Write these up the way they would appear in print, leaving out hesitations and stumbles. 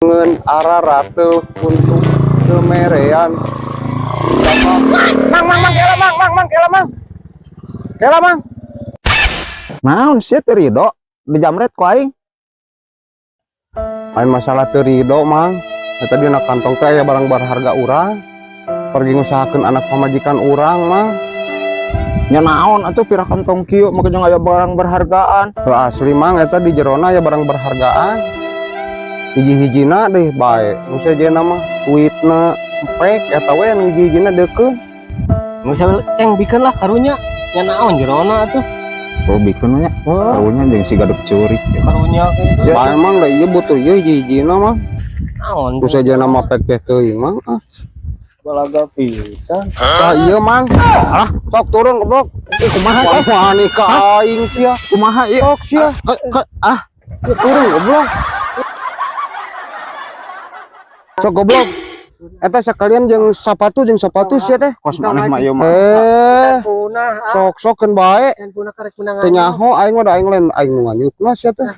ngen arah ratu untuk kemerean. Kela mang. Naon sih terido dijamret ku aing. Aing masalah terido mang. Eta dina kantong teh aya barang berharga urang. Pergi ngusahakeun anak pamajikan urang mah. Nya naon atuh pira kantong kieu makanya aya barang berhargaan. Heuh asli mang eta di jerona aya barang berhargaan. Hiji-hijina deh bae. Nu sejenna mah duitna empek eta we anu hiji-hijina deukeun. Misal ceng bikin lah karunya nya naon jerona atuh. Oh bikin nya. Karunya jeung si gadep curik. Karunya kitu. Ya emang da ieu butuh ieu hiji-hijina mah. Naon? Tu sejenna mah pek teh teuing mah. Balaga pisan. Tah ieu mang. Ah, sok turun goblok. Kumaha wani ka aing sia. Kumaha ieu sok sia. Turun goblok. Sok goblok. Eta sekalian jeung sepatu sia teh. Kos maneh mah ieu mah. Sok-sokeun bae. Teu nyaho aing mah da aing lain aing nu nganyupna sia teh.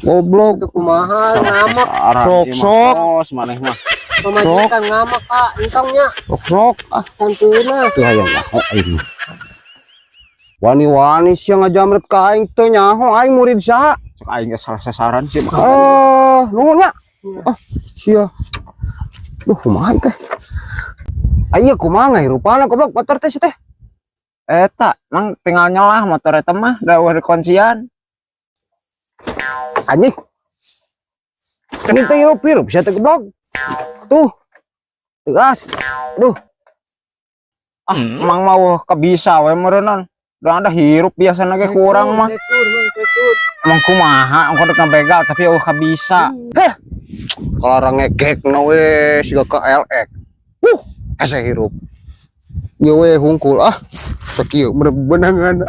Goblok. Itu kumaha ngamak. Sok-sok. Kos maneh mah. Pemajikan ngamak Kak, entongnya. Sok-sok. Sampuna. Teu hayang nyaho aing. Wani-wani sia ngajamret ka aing teu nyaho aing murid saha? Cek aing ge salah sasaran sih mah. Nuhun nya. Sia. Duh, kumaha teh? Aya kumaha hirupana goblok motor teh teh. Eta, mang tinggal nyelah motor eta mah da eueuh kuncian. Anjing. Kan teh hirup-hirup sia teh goblok. Tuh. Tegas. Duh. Mang mau kebisa we meureunnan. Da ada hirup biasana ge kurang mah. Emang kumaha engko dek begal tapi eueuh kabisa. Kalau ngekek we siga ke LX. Asa hirup. Ieu we hungkul sakieu bener-bener.